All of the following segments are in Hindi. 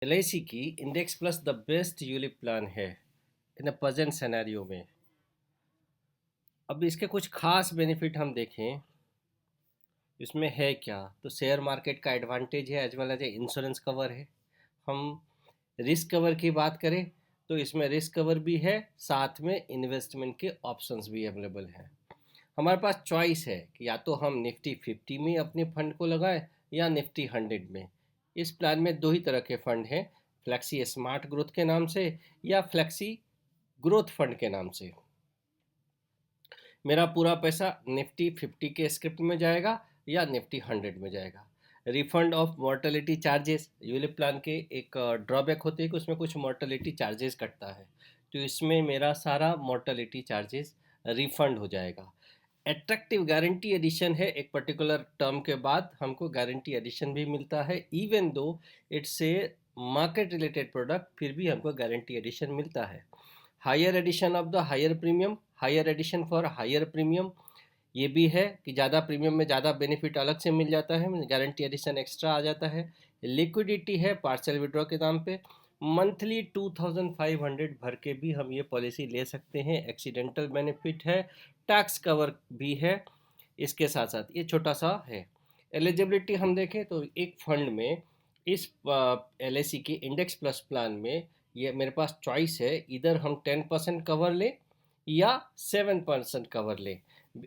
LIC की index plus the best ULIP plan है इन अ प्रेजेंट सिनेरियो में। अब इसके कुछ खास बेनिफिट हम देखें, इसमें है क्या, तो शेयर मार्केट का एडवांटेज है as well as insurance cover है। हम रिस्क कवर की बात करें तो इसमें रिस्क कवर भी है, साथ में इन्वेस्टमेंट के ऑप्शंस भी अवेलेबल हैं। हमारे पास चॉइस है कि या तो हम निफ्टी 50 में अपने फंड को लगाएं या निफ्टी 100 में। इस प्लान में दो ही तरह के फंड हैं, फ्लेक्सी स्मार्ट ग्रोथ के नाम से या फ्लेक्सी ग्रोथ फंड के नाम से। मेरा पूरा पैसा निफ्टी 50 के स्क्रिप्ट में जाएगा या निफ्टी 100 में जाएगा। Refund of mortality charges, ULIP plan के एक ड्रॉबैक होती है कि उसमें कुछ मॉर्टेलिटी चार्जेस कटता है, तो इसमें मेरा सारा मॉर्टेलिटी चार्जेस रिफंड हो जाएगा। एट्रैक्टिव गारंटी एडिशन है, एक पर्टिकुलर टर्म के बाद हमको गारंटी एडिशन भी मिलता है, even though it's a market related product, फिर भी हमको गारंटी एडिशन मिलता है। Higher addition of the higher premium, higher addition for higher premium, ये भी है कि ज़्यादा प्रीमियम में ज़्यादा बेनिफिट अलग से मिल जाता है, गारंटी एडिशन एक्स्ट्रा आ जाता है। लिक्विडिटी है पार्शियल विड्रॉ के दाम पे। मंथली 2500 भर के भी हम ये पॉलिसी ले सकते हैं। एक्सीडेंटल बेनिफिट है, टैक्स कवर भी है इसके साथ साथ, ये छोटा सा है। एलिजिबिलिटी हम देखें तो एक फंड में इस LIC के इंडेक्स प्लस प्लान में ये मेरे पास चॉइस है, इधर हम 10% कवर लें या 7% कवर लें।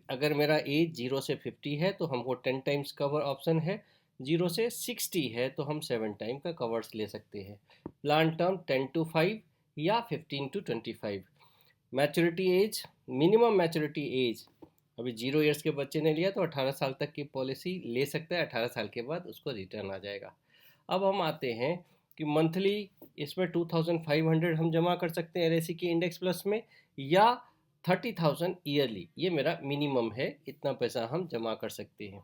अगर मेरा एज 0 से 50 है तो हमको 10 टाइम्स कवर ऑप्शन है, 0 से 60 है तो हम 7 टाइम का कवर्स ले सकते हैं। प्लान टर्म 10 to 5 या 15 to 25। Maturity age, minimum maturity age, अभी 0 ईयर्स के बच्चे ने लिया तो 18 साल तक की पॉलिसी ले सकता है, 18 साल के बाद उसको रिटर्न आ जाएगा। अब हम आते हैं कि मंथली इसमें 2500 हम जमा कर सकते हैं LIC की इंडेक्स प्लस में, या 30,000 ईयरली, ये मेरा मिनिमम है, इतना पैसा हम जमा कर सकते हैं।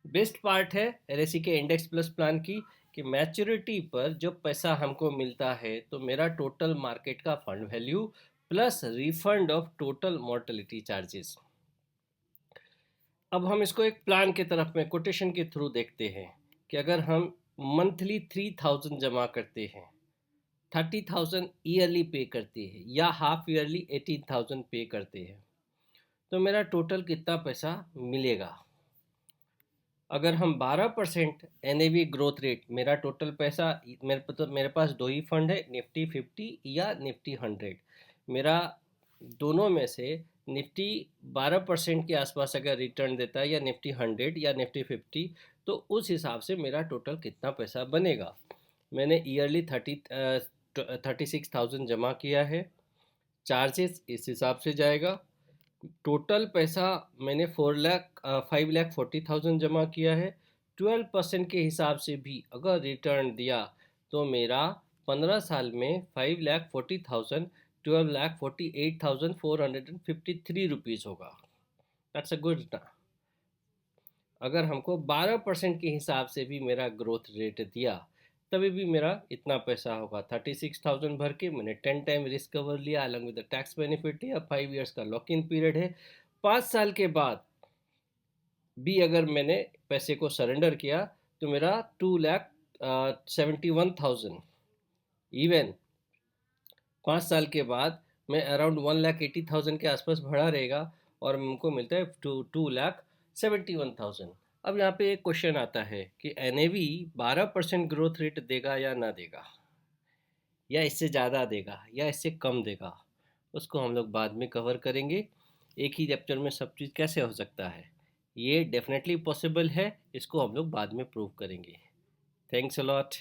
बेस्ट पार्ट है LIC के इंडेक्स प्लस प्लान की कि मैच्योरिटी पर जो पैसा हमको मिलता है तो मेरा टोटल मार्केट का fund value plus refund of total mortality charges. अब हम इसको एक प्लान की तरफ में कोटेशन के थ्रू देखते हैं कि अगर हम मंथली 3000 जमा करते हैं, 30,000 ईयरली पे करते हैं या हाफ ईयरली 18,000 पे करते हैं, तो मेरा टोटल कितना पैसा मिलेगा। अगर हम 12% NAV ग्रोथ रेट, मेरा टोटल पैसा, मेरे पास दो ही फंड है, निफ्टी 50 या निफ्टी 100। मेरा दोनों में से निफ्टी 12% के आसपास अगर रिटर्न देता है या निफ्टी 100 या निफ्टी 50, तो उस हिसाब से मेरा टोटल कितना पैसा बनेगा। मैंने ईयरली 36,000 जमा किया है, चार्जेस इस हिसाब से जाएगा। टोटल पैसा मैंने 5,40,000 जमा किया है। 12% के हिसाब से भी अगर रिटर्न दिया तो मेरा 15 साल में 5,40,000 12,48,453 रुपीज़ होगा। That's a good. अगर हमको 12% के हिसाब से भी मेरा ग्रोथ रेट दिया तभी भी मेरा इतना पैसा होगा। 36,000 भर के मैंने 10 टाइम रिस्क कवर लिया, अलग विद द टैक्स बेनिफिट लिया, 5 ईयर्स का लॉक इन पीरियड है। 5 साल के बाद भी अगर मैंने पैसे को सरेंडर किया तो मेरा 2,71,000, इवन 5 साल के बाद मैं अराउंड 1,80,000 के आसपास भरा रहेगा और हमको मिलता है 2,71,000। अब यहाँ पे एक क्वेश्चन आता है कि NAV 12% ग्रोथ रेट देगा या ना देगा, या इससे ज़्यादा देगा या इससे कम देगा, उसको हम लोग बाद में कवर करेंगे। एक ही चैप्टर में सब चीज़ कैसे हो सकता है, ये डेफिनेटली पॉसिबल है, इसको हम लोग बाद में प्रूव करेंगे। Thanks a lot.